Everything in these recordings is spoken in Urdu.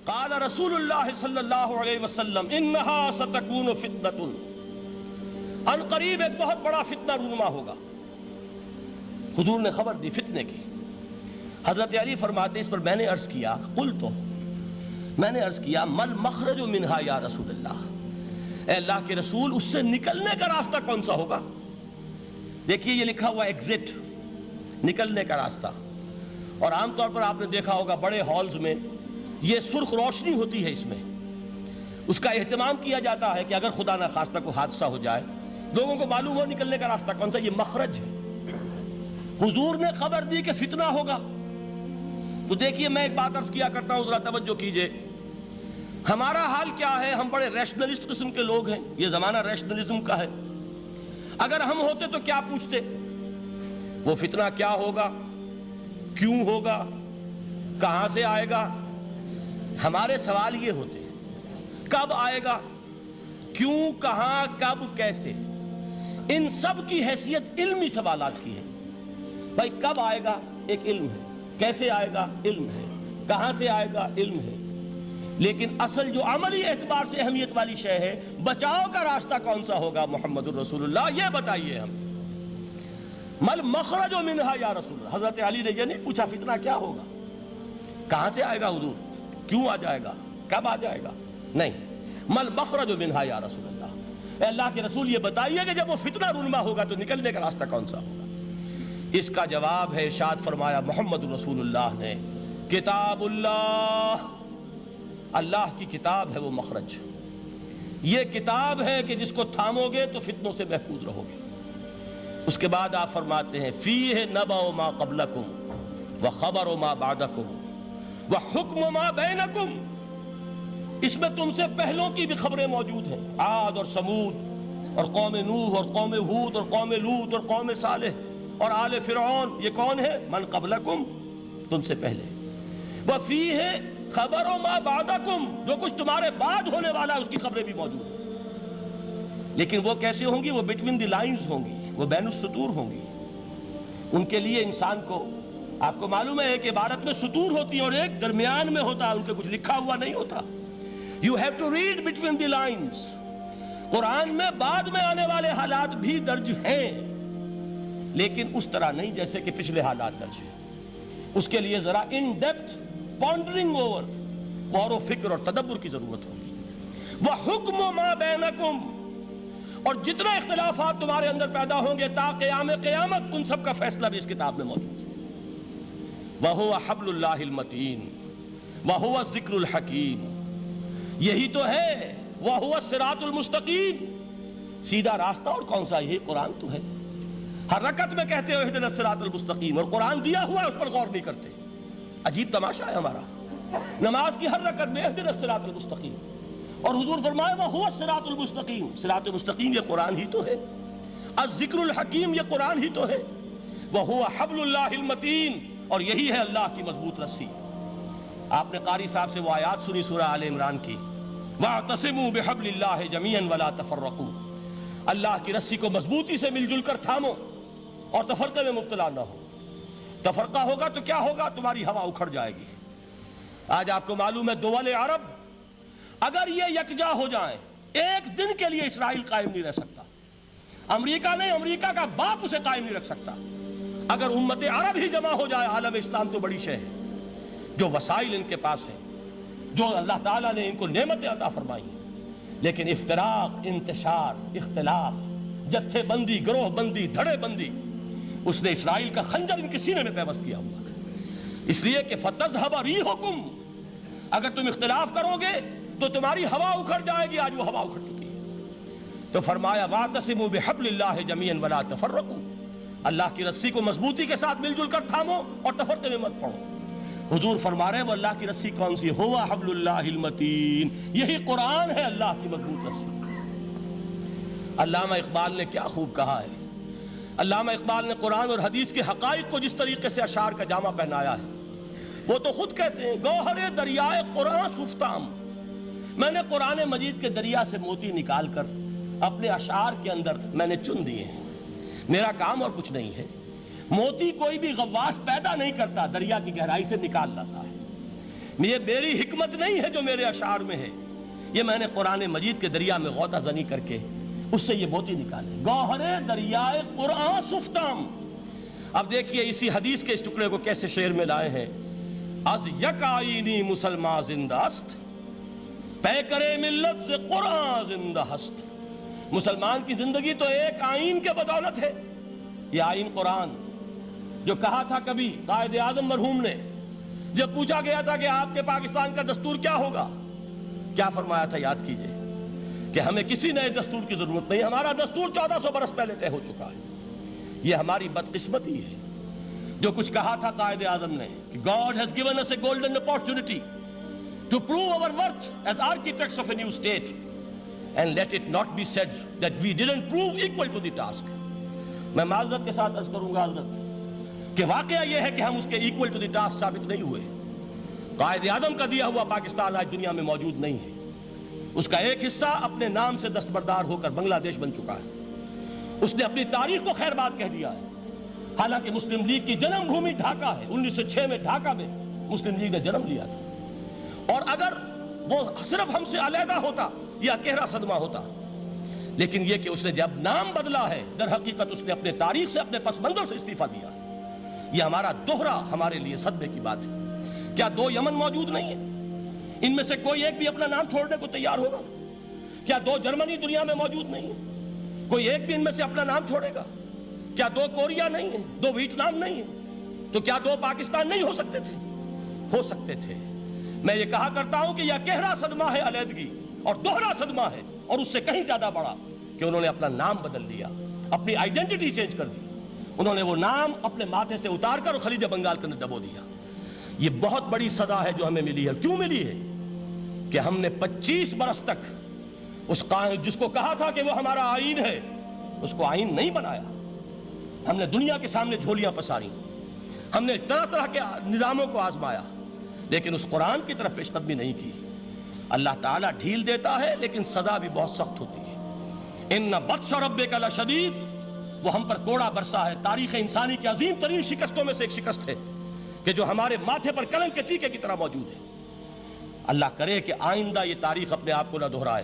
قال رسول اللہ صلی اللہ علیہ وسلم انہا ستکون فتنۃ، ان قریب ایک بہت بڑا فتنہ رونما ہوگا۔ حضور نے خبر دی فتنے کی۔ حضرت علی فرماتے اس پر میں نے عرض کیا، قلتو، میں نے عرض کیا مل مخرج منہا یا رسول اللہ، اے اللہ کے رسول اس سے نکلنے کا راستہ کون سا ہوگا؟ دیکھیے یہ لکھا ہوا ایگزٹ، نکلنے کا راستہ۔ اور عام طور پر آپ نے دیکھا ہوگا بڑے ہالز میں یہ سرخ روشنی ہوتی ہے، اس میں اس کا اہتمام کیا جاتا ہے کہ اگر خدا نہ خواستہ کوئی حادثہ ہو جائے لوگوں کو معلوم ہو نکلنے کا راستہ کون سا، یہ مخرج ہے۔ حضور نے خبر دی کہ فتنہ ہوگا۔ تو دیکھیے میں ایک بات عرض کیا کرتا ہوں، ذرا توجہ کیجئے۔ ہمارا حال کیا ہے؟ ہم بڑے ریشنلسٹ قسم کے لوگ ہیں، یہ زمانہ ریشنلزم کا ہے۔ اگر ہم ہوتے تو کیا پوچھتے؟ وہ فتنہ کیا ہوگا، کیوں ہوگا، کہاں سے آئے گا؟ ہمارے سوال یہ ہوتے ہیں، کب آئے گا، کیوں، کہاں، کب، کیسے۔ ان سب کی حیثیت علمی سوالات کی ہے۔ بھائی کب آئے گا ایک علم ہے، کیسے آئے گا علم ہے، کہاں سے آئے گا علم ہے، لیکن اصل جو عملی اعتبار سے اہمیت والی شے ہے، بچاؤ کا راستہ کون سا ہوگا محمد الرسول اللہ، یہ بتائیے ہم۔ مل مخرج منہا یا رسول اللہ، حضرت علی نے یہ نہیں پوچھا فتنہ کیا ہوگا، کہاں سے آئے گا حضور، کیوں آ جائے گا، کب آ جائے گا، نہیں، مل مخرج منہا یا رسول اللہ، اے اللہ کے رسول یہ بتائیے کہ جب وہ فتنہ رونما ہوگا تو نکلنے کا راستہ کون سا ہوگا۔ اس کا جواب ہے، ارشاد فرمایا محمد رسول اللہ نے، کتاب اللہ، اللہ کی کتاب ہے وہ مخرج، یہ کتاب ہے کہ جس کو تھامو گے تو فتنوں سے محفوظ رہو گے۔ اس کے بعد آپ فرماتے ہیں فیہ نبأ ما قبلکم وخبر ما بعدکم وحکم ما بینکم، اس میں تم سے پہلوں کی بھی خبریں موجود ہیں، عاد اور سمود اور قوم نوح اور قوم ہود اور قوم لوط اور قوم صالح اور آل فرعون، یہ کون ہے؟ من قبلکم، تم سے پہلے، وفیہ خبر ما بعدکم، جو کچھ تمہارے بعد ہونے والا ہے اس کی خبریں بھی موجود ہیں، لیکن وہ کیسے ہوں گی؟ وہ بٹوین دی لائنز ہوں گی، وہ بین السطور ہوں گی۔ ان کے لیے انسان کو، آپ کو معلوم ہے ایک عبارت میں سطور ہوتی ہیں اور ایک درمیان میں ہوتا ہے، ان کے کچھ لکھا ہوا نہیں ہوتا۔ You have to read between the lines۔ قرآن میں بعد میں آنے والے حالات بھی درج ہیں، لیکن اس طرح نہیں جیسے کہ پچھلے حالات درج ہیں۔ اس کے لیے ذرا ان ڈیپتھ پونڈرنگ اوور، غور و فکر اور تدبر کی ضرورت ہوگی۔ وَحُکْمُ مَا بَيْنَكُمْ، اور جتنے اختلافات تمہارے اندر پیدا ہوں گے تا قیام قیامت، ان سب کا فیصلہ بھی اس کتاب میں موجود ہے۔ وَهُوَ حَبْلُ اللَّهِ الْمَتِينُ وَهُوَ الذِّكْرُ الْحَكِيمُ، یہی تو ہے وَهُوَ الصِّرَاطُ الْمُسْتَقِيمُ، سیدھا راستہ اور کون سا؟ یہی قرآن تو ہے۔ ہر رکعت میں کہتے ہو اہدنا الصراط المستقیم، اور قرآن دیا ہوا ہے اس پر غور نہیں کرتے۔ عجیب تماشا ہے ہمارا، نماز کی ہر رکعت میں اہدنا الصراط المستقیم، اور حضور فرمائے وَهُوَ الصراط المستقیم، صراط مستقیم یہ قرآن ہی تو ہے، الذکر الحکیم یہ قرآن ہی تو ہے، وَهُوَ حبل اللہ المتین، اور یہی ہے اللہ کی مضبوط رسی۔ آپ نے قاری صاحب سے وہ آیات سنی سورہ آل عمران کی، وَاعْتَصِمُوا بِحَبْلِ اللَّهِ جَمِيعًا وَلَا تَفَرَّقُوا، اللہ کی رسی کو مضبوطی سے مل جل کر تھامو اور تفرقے میں مبتلا نہ ہو۔ تفرقہ ہوگا تو کیا ہوگا؟ تمہاری ہوا اکھڑ جائے گی۔ آج آپ کو معلوم ہے دول عرب اگر یہ یکجا ہو جائیں، ایک دن کے لیے اسرائیل قائم نہیں رہ سکتا، امریکہ نہیں، امریکہ کا باپ اسے قائم نہیں رکھ سکتا۔ اگر امت عرب ہی جمع ہو جائے، عالم اسلام تو بڑی شے ہے، جو وسائل ان کے پاس ہیں، جو اللہ تعالیٰ نے ان کو نعمتیں عطا فرمائی ہیں، لیکن افتراق، انتشار، اختلاف، جتھے بندی، گروہ بندی، دھڑے بندی، اس نے اسرائیل کا خنجر ان کے سینے میں پیوست کیا ہوا ہے۔ اس لیے کہ فَتَذْهَبَ رِيحُكُمْ، اگر تم اختلاف کرو گے تو تمہاری ہوا اکھڑ جائے گی۔ آج وہ ہوا اکھڑ چکی ہے۔ تو فرمایا وَاعْتَصِمُوا بِحَبْلِ اللَّهِ جَمِيعًا وَلَا تَفَرَّقُوا، اللہ کی رسی کو مضبوطی کے ساتھ مل جل کر تھامو اور تفرقے میں مت پڑو۔ حضور فرما رہے ہیں وہ اللہ کی رسی کون سی؟ ہوا حبل اللہ المتین، یہی قرآن ہے اللہ کی مضبوط رسی۔ علامہ اقبال نے کیا خوب کہا ہے، علامہ اقبال نے قرآن اور حدیث کے حقائق کو جس طریقے سے اشعار کا جامع پہنایا ہے، وہ تو خود کہتے ہیں گوہر دریائے قرآن سفتام، میں نے قرآن مجید کے دریا سے موتی نکال کر اپنے اشعار کے اندر میں نے چن دیے ہیں، میرا کام اور کچھ نہیں ہے۔ موتی کوئی بھی غواص پیدا نہیں کرتا، دریا کی گہرائی سے نکال لاتا ہے۔ یہ میری حکمت نہیں ہے جو میرے اشعار میں ہے، یہ میں نے قرآن مجید کے دریا میں غوطہ زنی کر کے اس سے یہ موتی نکالے، گوہر دریائے قرآن سفتام۔ اب دیکھیے اسی حدیث کے اس ٹکڑے کو کیسے شعر میں لائے ہیں۔ از یک آئینی مسلمان زندہ است، پیکرے ملت سے قرآن زندہ ہست۔ مسلمان کی زندگی تو ایک آئین کے بدولت ہے، یہ آئین قرآن۔ جو کہا تھا کبھی قائد اعظم مرحوم نے، جب پوچھا گیا تھا کہ آپ کے پاکستان کا دستور کیا ہوگا، کیا فرمایا تھا یاد کیجئے کہ ہمیں کسی نئے دستور کی ضرورت نہیں، ہمارا دستور 1400 برس پہلے طے ہو چکا ہے۔ یہ ہماری بدقسمتی ہے جو کچھ کہا تھا قائد اعظم نے کہ God has given us a golden opportunity to prove our worth as architects of a new state, and let it not be said that we didn't prove equal to the task۔ میں معذرت کے ساتھ عرض کروں گا حضرت کہ واقعہ یہ ہے کہ ہم اس کے equal to the task ثابت نہیں ہوئے۔ قائد اعظم کا دیا ہوا پاکستان آج دنیا میں موجود نہیں ہے، اس کا ایک حصہ اپنے نام سے دستبردار ہو کر بنگلہ دیش بن چکا ہے، اس نے اپنی تاریخ کو خیر بات کہہ دیا ہے۔ حالانکہ مسلم لیگ کی جنم بھومی ڈھاکہ ہے، 1906 میں ڈھاکہ میں مسلم لیگ نے جنم لیا تھا، اور اگر وہ صرف ہم سے علیحدہ ہوتا یا گہرا صدمہ ہوتا، لیکن یہ کہ اس نے جب نام بدلا ہے در حقیقت اس نے اپنے تاریخ سے، اپنے پس منظر سے استعفیٰ دیا ہے۔ یہ ہمارا دوہرا ہمارے لیے صدمے کی بات ہے۔ کیا 2 یمن موجود نہیں ہیں؟ ان میں سے کوئی ایک بھی اپنا نام چھوڑنے کو تیار ہوگا؟ کیا 2 جرمنی دنیا میں موجود نہیں ہیں؟ کوئی ایک بھی ان میں سے اپنا نام چھوڑے گا؟ کیا 2 کوریا نہیں ہیں؟ 2 ویتنام نہیں ہیں؟ تو کیا 2 پاکستان نہیں ہو سکتے تھے؟ ہو سکتے تھے۔ میں یہ کہا کرتا ہوں کہ یہ گہرا صدمہ ہے علیحدگی، اور دوہرا صدمہ ہے، اور اس سے کہیں زیادہ بڑا کہ انہوں نے اپنا نام بدل لیا، اپنی آئیڈینٹی چینج کر دی، انہوں نے وہ نام اپنے ماتھے سے اتار کر خلیج بنگال کے اندر دبو دیا۔ یہ بہت بڑی سزا ہے جو ہمیں ملی ہے۔ کیوں ملی ہے؟ کہ ہم نے 25 برس تک اس جس کو کہا تھا کہ وہ ہمارا آئین ہے، اس کو آئین نہیں بنایا۔ ہم نے دنیا کے سامنے جھولیاں پساری، ہم نے طرح طرح کے نظاموں کو آزمایا، لیکن اس قرآن کی طرف پیش قدمی نہیں کی۔ اللہ تعالیٰ ڈھیل دیتا ہے لیکن سزا بھی بہت سخت ہوتی ہے۔ ان بطش ربک لشدید، وہ ہم پر کوڑا برسا ہے۔ تاریخ انسانی کی عظیم ترین شکستوں میں سے ایک شکست ہے کہ جو ہمارے ماتھے پر کلنک کے ٹیکے کی طرح موجود ہے۔ اللہ کرے کہ آئندہ یہ تاریخ اپنے آپ کو نہ دہرائے۔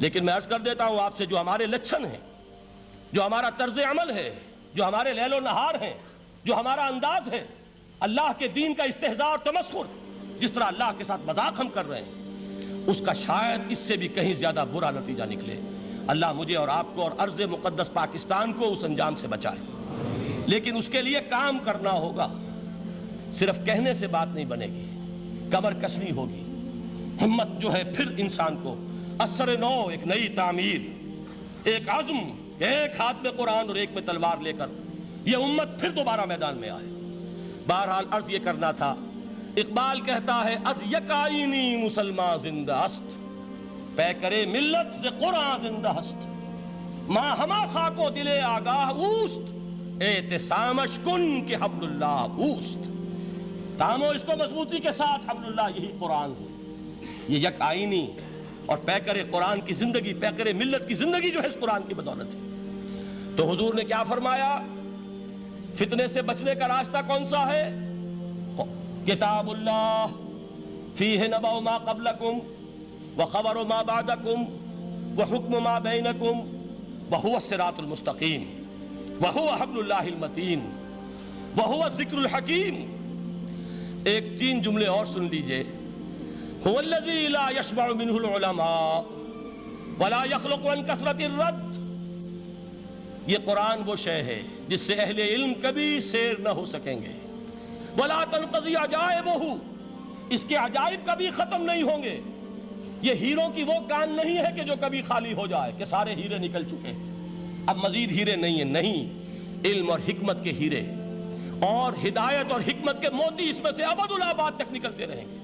لیکن میں عرض کر دیتا ہوں آپ سے، جو ہمارے لچھن ہیں، جو ہمارا طرز عمل ہے، جو ہمارے لیل و نہار ہیں، جو ہمارا انداز ہے، اللہ کے دین کا استہزاء اور تمسخر، جس طرح اللہ کے ساتھ مذاق ہم کر رہے ہیں، اس کا شاید اس سے بھی کہیں زیادہ برا نتیجہ نکلے۔ اللہ مجھے اور آپ کو اور ارض مقدس پاکستان کو اس انجام سے بچائے۔ لیکن اس کے لیے کام کرنا ہوگا، صرف کہنے سے بات نہیں بنے گی، کمر کسنی ہوگی، ہمت جو ہے پھر انسان کو اثر نو، ایک نئی تعمیر، ایک عزم، ایک ہاتھ میں قرآن اور ایک میں تلوار لے کر یہ امت پھر دوبارہ میدان میں آئے۔ بہرحال عرض یہ کرنا تھا، اقبال کہتا ہے از یک آئینی مسلمان زندہ است، پے کرے ملت سے قرآن زندہ ہست، ماں ہما خاک و دل آگاہ اوست، اعتصامش کن کہ حبل اللہ اوست۔ تامو اس کو مضبوطی کے ساتھ، حبل اللہ یہی قرآن ہے۔ یہ یک آئینی اور پیکر قرآن کی زندگی، پیکر ملت کی زندگی جو ہے اس قرآن کی بدولت ہے۔ تو حضور نے کیا فرمایا؟ فتنے سے بچنے کا راستہ کون سا ہے؟ کتاب اللہ فیہ نبأ ما قبلکم وخبر ما بعدکم وحکم ما بینکم وہو الصراط المستقیم وہو حبل اللہ المتین وہو الذکر الحکیم۔ ایک 3 جملے اور سن لیجئے۔ هو الذی لا یشبع منہ العلماء ولا یخلق عن کثرت الرد۔ یہ قرآن وہ شے ہے جس سے اہل علم کبھی سیر نہ ہو سکیں گے۔ ولا تنقضی عجائبہ، اس کے عجائب کبھی ختم نہیں ہوں گے۔ یہ ہیروں کی وہ کان نہیں ہے کہ جو کبھی خالی ہو جائے کہ سارے ہیرے نکل چکے، اب مزید ہیرے نہیں ہیں۔ نہیں، علم اور حکمت کے ہیرے اور ہدایت اور حکمت کے موتی اس میں سے ابد الآباد تک نکلتے رہیں گے۔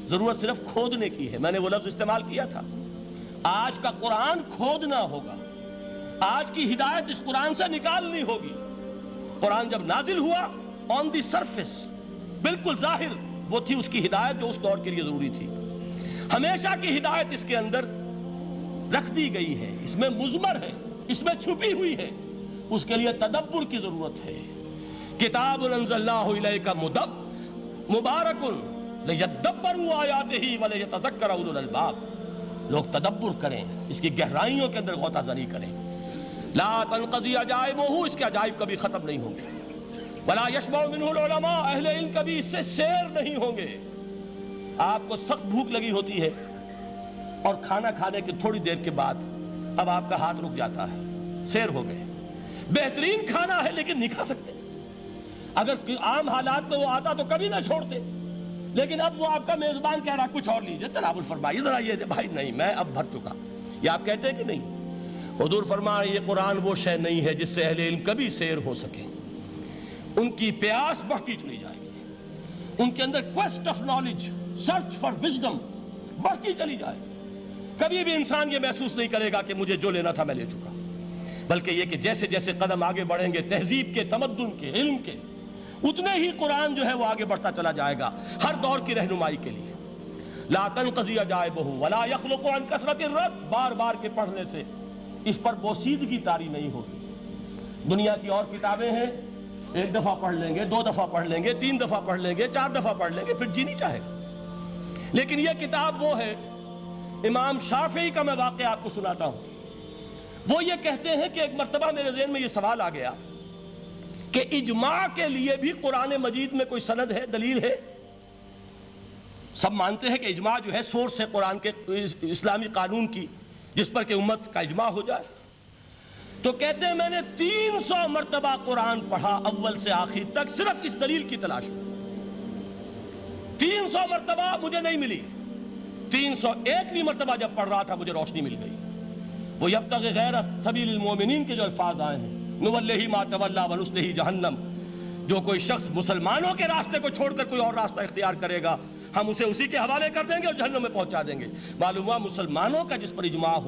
ضرورت صرف کھودنے کی ہے۔ میں نے وہ لفظ استعمال کیا تھا، آج کا قرآن کھودنا ہوگا، آج کی ہدایت اس قرآن سے نکالنی ہوگی۔ قرآن جب نازل ہوا آن دی سرفیس، بالکل ظاہر وہ تھی اس کی ہدایت جو اس دور کے لیے ضروری تھی۔ ہمیشہ کی ہدایت اس کے اندر رکھ دی گئی ہے، اس میں مضمر ہے، اس میں چھپی ہوئی ہے، اس کے لیے تدبر کی ضرورت ہے۔ کتاب انزلناہ الیک مبارک لِيَدَّبَّرُوا آیَاتِهِ وَلِيَتَذَكَّرَ أُولُو الْأَلْبَابِ، لوگ تدبر کریں، اس کی گہرائیوں کے اندر غوطہ زنی کریں۔ لا تنقضی عجائبہ، اس کے عجائب کبھی ختم نہیں ہوں گے۔ ولا یشبع منہ العلماء، اہل علم کبھی اس سے سیر نہیں ہوں گے۔ آپ کو سخت بھوک لگی ہوتی ہے اور کھانا کھانے کے تھوڑی دیر کے بعد اب آپ کا ہاتھ رک جاتا ہے، سیر ہو گئے، بہترین کھانا ہے لیکن نہیں کھا سکتے۔ اگر عام حالات میں وہ آتا تو کبھی نہ چھوڑتے، لیکن اب وہ آپ کا میزبان کہہ رہا کچھ اور لیجیے، تناول فرمائیے ذرا، یہ بھائی نہیں میں اب بھر چکا، یہ آپ کہتے ہیں کہ نہیں؟ حضور فرمایا یہ قرآن وہ شے نہیں ہے جس سے اہل علم کبھی سیر ہو سکے، ان کی پیاس بڑھتی چلی جائے گی، ان کے اندر quest of knowledge, search for wisdom بڑھتی چلی جائے گی۔ کبھی بھی انسان یہ محسوس نہیں کرے گا کہ مجھے جو لینا تھا میں لے چکا، بلکہ یہ کہ جیسے جیسے قدم آگے بڑھیں گے تہذیب کے، تمدن کے، علم کے، اتنے ہی قرآن جو ہے وہ آگے بڑھتا چلا جائے گا ہر دور کی رہنمائی کے لیے۔ لا تنقضی عجائبہ ولا یخلق عن کثرت الرد، بار بار کے پڑھنے سے اس پر بوسیدگی طاری نہیں ہوگی۔ دنیا کی اور کتابیں ہیں، ایک دفعہ پڑھ لیں گے، دو دفعہ پڑھ لیں گے، تین دفعہ پڑھ لیں گے، چار دفعہ پڑھ لیں گے، پھر جی نہیں چاہے گا۔ لیکن یہ کتاب وہ ہے، امام شافعی کا میں واقعہ آپ کو سناتا ہوں۔ وہ یہ کہتے ہیں کہ ایک مرتبہ میرے ذہن میں یہ سوال آ گیا کہ اجماع کے لیے بھی قرآن مجید میں کوئی سند ہے، دلیل ہے؟ سب مانتے ہیں کہ اجماع جو ہے سورس ہے قرآن کے، اسلامی قانون کی، جس پر کہ امت کا اجماع ہو جائے۔ تو کہتے ہیں میں نے 300 مرتبہ قرآن پڑھا اول سے آخر تک، صرف اس دلیل کی تلاش میں۔ 300 مرتبہ مجھے نہیں ملی، 301ویں مرتبہ جب پڑھ رہا تھا مجھے روشنی مل گئی۔ وہ یبتغی غیر سبیل المومنین کے جو الفاظ آئے ہیں، نولہ ما تولی ونصلہ جہنم، جو کوئی شخص مسلمانوں کے راستے کو چھوڑ کر کوئی اور راستہ اختیار کرے گا ہم اسے اسی کے حوالے کر دیں گے اور جہنم میں پہنچا دیں گے۔ معلوم ہوا مسلمانوں کا جس پر اجماع ہو